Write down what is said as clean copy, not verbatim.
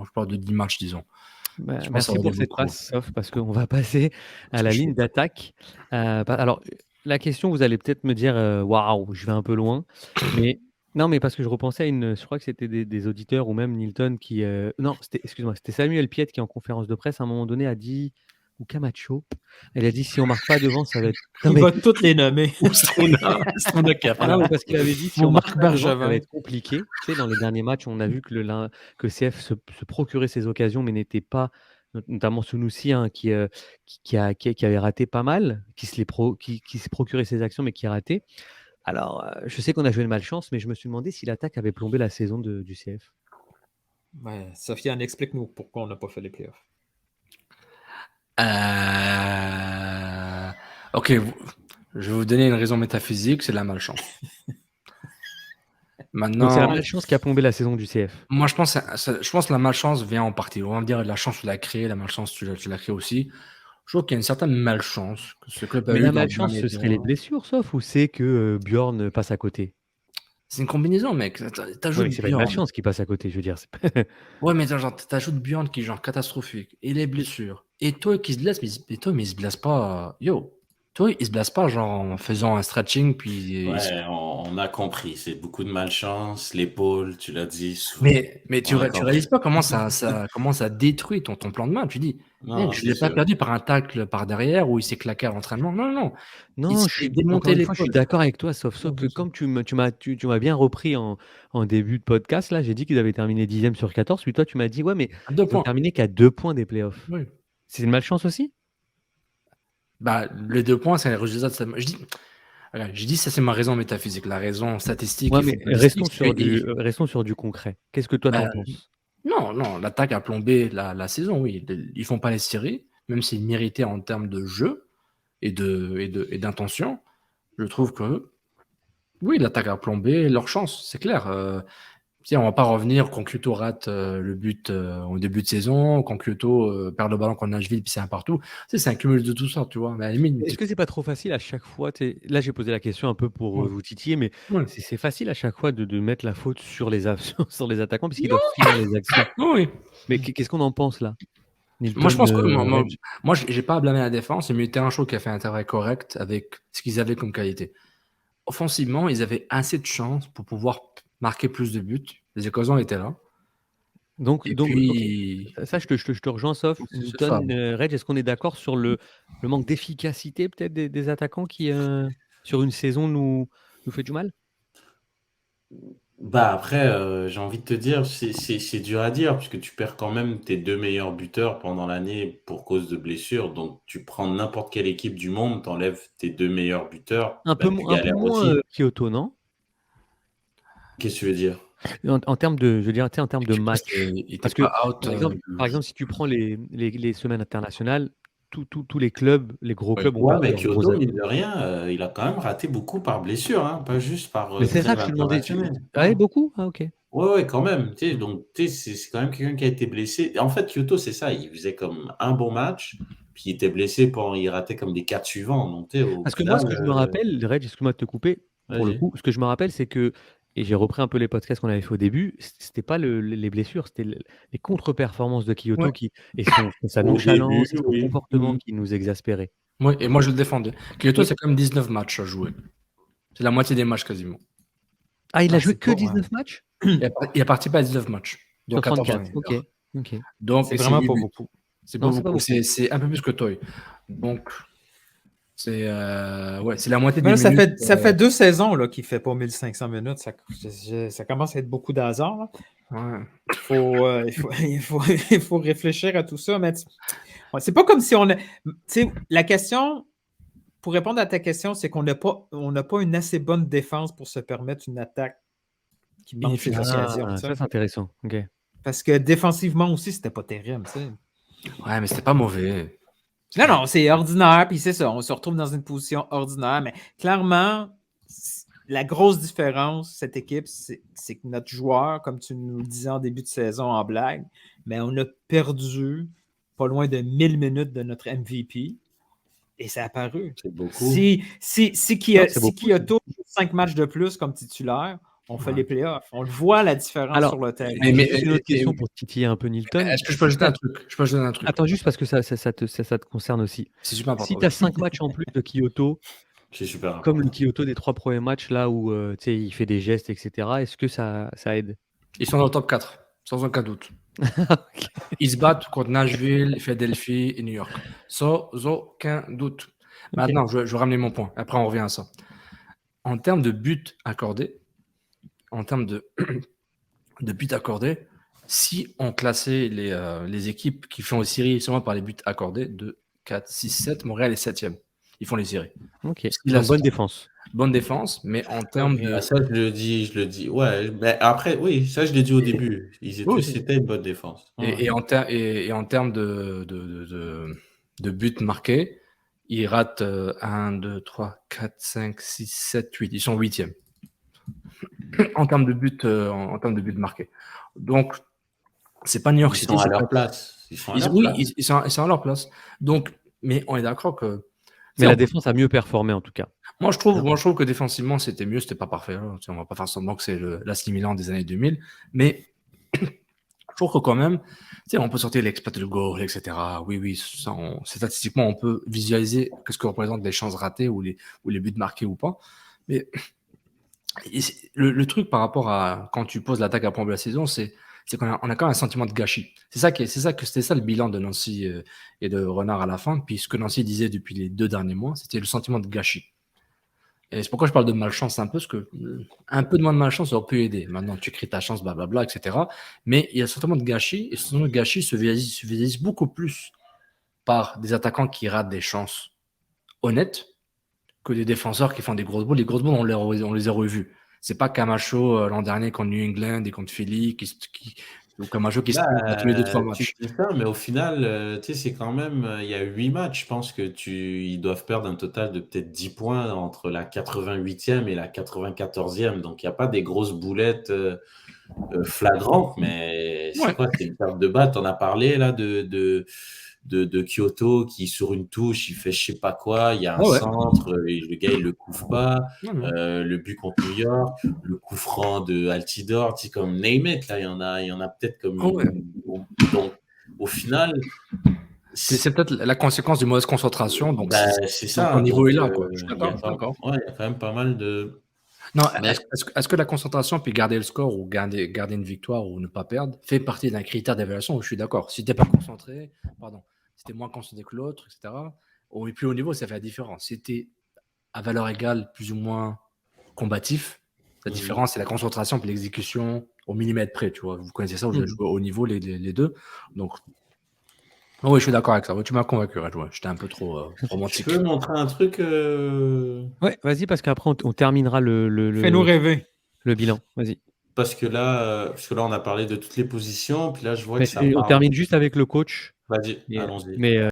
je parle de 10 matchs, disons. Bah, Je pense que ça merci va aller pour cette beaucoup. passe, Sof, parce qu'on va passer à Parce la que je ligne d'attaque. Alors, la question, vous allez peut-être me dire, waouh, je vais un peu loin. Mais non, mais parce que je repensais à je crois que c'était des auditeurs ou même Nilton qui. Non, excuse-moi, c'était Samuel Piet qui, en conférence de presse, à un moment donné, a dit, ou Camacho, elle a dit si on marque pas devant, ça va être. Non, Il mais va toutes les nommer. Ou Strona qui a ah non, mais parce qu'il avait dit si Ou on marque Marc pas devant, ça va Bergevin. être compliqué. Tu sais, dans les derniers matchs, on a vu que que CF se procurait ses occasions, mais n'était pas, notamment Sunusi, hein, qui avait raté pas mal, qui se procurait ses actions, mais qui a raté. Alors, je sais qu'on a joué de malchance, mais je me suis demandé si l'attaque avait plombé la saison du CF. Ouais, Sofiane, explique-nous pourquoi on n'a pas fait les playoffs. Ok, je vais vous donner une raison métaphysique, c'est la malchance. Donc, c'est la Maintenant, malchance qui a plombé la saison du CF. moi, je pense que la malchance vient en partie. On va me dire la chance, tu l'as créée, la malchance, tu l'as créée aussi. Je trouve qu'il y a une certaine malchance que ce club a Mais eu la dans le malchance, dernier ce serait les temps. blessures, sauf, ou c'est que Bjorn passe à côté? C'est une combinaison, mec. Oui, T'ajoutes mais c'est pas une Bjorn. malchance qui passe à côté, je veux dire. Ouais, mais genre, t'ajoutes Bjorn qui est genre catastrophique. Et les blessures. Et toi qui se blesse, mais il se blesse pas. Yo, toi, il se blesse pas genre en faisant un stretching, puis Ouais, on a compris. C'est beaucoup de malchance. L'épaule, tu l'as dit. Mais tu, On a tu compris. réalises pas comment ça détruit ton plan de match. Tu dis, mec, Non, je c'est l'ai pas sûr. perdu par un tacle par derrière où il s'est claqué à l'entraînement. Non, non. Il Non, s'est démonté encore une fois, je suis l'épaule. d'accord avec toi, sauf que comme tu m'as bien repris en début de podcast, là, j'ai dit qu'ils avaient terminé 10e sur 14, puis toi, tu m'as dit, ouais, mais À 2 ils ont points. terminé qu'à 2 points des playoffs. Oui. C'est une malchance aussi? Bah, les 2 points, c'est le résultat de ça. Je dis ça, c'est ma raison métaphysique. La raison statistique Ouais, et mais footballistique, c'est que restons sur du concret. Qu'est-ce que toi, bah, t'en penses? non, l'attaque a plombé la saison, oui. Ils font pas les séries, même s'ils méritaient en termes de jeu et d'intention. Je trouve que, oui, l'attaque a plombé leur chance, c'est clair. On va pas revenir quand Kyoto rate le but au début de saison, quand Kyoto perd le ballon contre Nashville, puis c'est un partout. C'est un cumul de tout ça, tu vois. Mais à la limite, Est-ce que c'est pas trop facile à chaque fois? Là, j'ai posé la question un peu pour ouais, vous titiller, mais ouais. c'est facile à chaque fois de mettre la faute sur sur les attaquants, puisqu'ils doivent finir les actions. Oui. Mais qu'est-ce qu'on en pense là? Moi, je Nilton, pense que Reg? j'ai pas à blâmer la défense. C'est milieu terrain chaud qui a fait un travail correct avec ce qu'ils avaient comme qualité. Offensivement, ils avaient assez de chance pour pouvoir marquer plus de buts. Les occasions étaient là. Et Ok. puis, Ça, je te rejoins, sauf c'est ça. Newton, Reg, est-ce qu'on est d'accord sur le manque d'efficacité peut-être des attaquants qui, sur une saison, nous fait du mal? Bah après, j'ai envie de te dire, c'est dur à dire, puisque tu perds quand même tes 2 meilleurs buteurs pendant l'année pour cause de blessures. Donc tu prends n'importe quelle équipe du monde, t'enlèves tes 2 meilleurs buteurs, bah, tu Un peu galères moins aussi. Kyoto, non? Qu'est-ce que tu veux dire? En termes de, je veux dire, tu sais, en termes de match. Il était Parce que, pas out. par exemple, si tu prends les semaines internationales, tous les clubs, les gros Ouais. clubs ont Ouais, perdu mais leurs gros Kyoto, atouts. mine de rien, il a quand même raté beaucoup par blessure, hein, pas juste par Mais c'est ça trêve que je te demandais. internationale. Ah ouais, Non. beaucoup? Ah, ok. Ouais, ouais, quand même. Tu sais, donc, tu sais, c'est quand même quelqu'un qui a été blessé. En fait, Kyoto, c'est ça. Il faisait comme un bon match, puis il était blessé pendant, il ratait comme des 4 suivants. Donc, tu sais, au Parce que moi, final, ce que je me rappelle, Reg, excuse-moi de te couper, pour le vas-y. coup, ce que je me rappelle, c'est que, et j'ai repris un peu les podcasts qu'on avait fait au début, c'était pas les blessures, c'était les contre-performances de Kyoto Ouais. et sa Au début, nonchalance et son oui. comportement qui nous exaspérait. Ouais, et moi, je le défendais. Kyoto, Et, c'est quand même 19 matchs à jouer. C'est la moitié des matchs quasiment. il a Ah, joué c'est que pas, ouais. 19 matchs Il a participé à 19 matchs, dont sur 14 en 34. Ok, leader. ok. Donc, C'est et c'est vraiment 8 pas buts. beaucoup. C'est pas Non, c'est pas beaucoup. beaucoup. C'est un peu plus que Toy. Donc, c'est la moitié Mais des là, minutes. ça fait 2 saisons là, qu'il ne fait pas 1500 minutes. Ça commence à être beaucoup d'hasard, là. Ouais. Il faut réfléchir à tout ça. Mais ouais, c'est pas comme si on a. Tu sais, la question, pour répondre à ta question, c'est qu'on n'a pas une assez bonne défense pour se permettre une attaque qui manque d'occasion. Ah, Tu ça sais. c'est intéressant. Ok. Parce que défensivement aussi, c'était pas terrible. Tu sais. Ouais, mais c'était pas mauvais. Non, c'est ordinaire, puis c'est ça. On se retrouve dans une position ordinaire, mais clairement, la grosse différence, cette équipe, c'est que notre joueur, comme tu nous le disais en début de saison en blague, mais on a perdu pas loin de 1000 minutes de notre MVP. Et ça a apparu. C'est beaucoup. Si Non, c'est beaucoup. Kyoto joue 5 matchs de plus comme titulaire, on fait Ouais. les playoffs. On le voit, la différence Alors, sur le terrain. Mais- j'ai juste une autre question pour titiller un peu Nilton. Est-ce que je peux ajouter un truc? Je peux ajouter un truc. Attends, juste parce que ça te concerne aussi. C'est super important. Si tu as 5 matchs en plus de Kyoto, C'est super important. comme le Kyoto des 3 premiers matchs, là où tu sais, il fait des gestes, etc., est-ce que ça aide? Ils sont dans le top 4, sans aucun doute. Ok. Ils se battent contre Nashville, Philadelphie et New York. Sans aucun doute. Maintenant, je vais ramener mon point. Après, on revient à ça. En termes de buts accordés, en termes de buts accordés, si on classait les équipes qui font les séries seulement par les buts accordés, 2, 4, 6, 7, Montréal est 7e. Ils font les séries. Ok. Parce qu'il Donc, a bonne défense. bonne défense, mais en termes de. Ah, ça, je le dis. Ouais, mais après, oui, ça, je l'ai dit au début. Oui. C'était une bonne défense. Ouais. Et en termes de buts marqués, ils ratent 1, 2, 3, 4, 5, 6, 7, 8. Ils sont 8e en termes de buts marqués. Donc, c'est pas New York Ils City. sont à c'est leur pas- place. Ils sont à leur Oui, place. ils sont à leur place. Donc, mais on est d'accord que. Mais la défense a mieux performé en tout cas. Moi, je trouve que défensivement, c'était mieux. C'était pas parfait. Hein. On va pas faire semblant que c'est l'AC Milan des années 2000. Mais je trouve que quand même, on peut sortir l'expected goal, etc. Oui, statistiquement, on peut visualiser ce que représentent les chances ratées ou les buts marqués ou pas. Mais le truc par rapport à quand tu poses l'attaque à point de la saison, c'est qu'on a quand même un sentiment de gâchis. C'était ça le bilan de Nancy et de Renard à la fin. Puis ce que Nancy disait depuis les 2 derniers mois, c'était le sentiment de gâchis. Et c'est pourquoi je parle de malchance un peu, parce que un peu de moins de malchance aurait pu aider. Maintenant, tu crées ta chance, blablabla, etc. Mais il y a certainement de gâchis, et ce sentiment de gâchis se visualise beaucoup plus par des attaquants qui ratent des chances honnêtes que des défenseurs qui font des grosses boules. Les grosses boules, on les a revues. C'est pas Camacho l'an dernier contre New England et contre Philly, ou Camacho qui se trompe à tous les 2-3 Tu matchs. dis ça, mais au final, tu sais, c'est quand même, il y a 8 matchs. Je pense que ils doivent perdre un total de peut-être 10 points entre la 88e et la 94e. Donc, il n'y a pas des grosses boulettes flagrantes, mais c'est Ouais. quoi? C'est une perte de balle. T'en as parlé là de Kyoto qui, sur une touche, il fait je sais pas quoi. Il y a un centre et le gars, il le couvre pas. Non, non. Le but contre New York, le coup franc de Altidore, tu sais, comme name it, là, il y en a peut-être comme donc au final c'est peut-être la conséquence d'une mauvaise concentration. Donc c'est ça. Ton niveau donc, est là, quoi. Je suis il y a d'accord. il y a quand même pas mal de. Non, Mais- est-ce que la concentration puis garder le score ou garder une victoire ou ne pas perdre fait partie d'un critère d'évaluation? Je suis d'accord. Si tu n'es pas concentré, si tu es moins concentré que l'autre, etc., au plus haut niveau, ça fait la différence. Si tu es à valeur égale, plus ou moins combatif, la différence, c'est la concentration puis l'exécution au millimètre près. Tu vois. Vous connaissez ça, vous avez joué au haut niveau, les deux. Donc, oui, je suis d'accord avec ça. Tu m'as convaincu, Red. J'étais un peu trop romantique. Je peux montrer un truc Ouais, vas-y, parce qu'après, on terminera Fais-nous rêver. le bilan. Vas-y. parce que là, on a parlé de toutes les positions, puis là, je vois que ça On parle. termine juste avec le coach. Vas-y, allons-y. Mais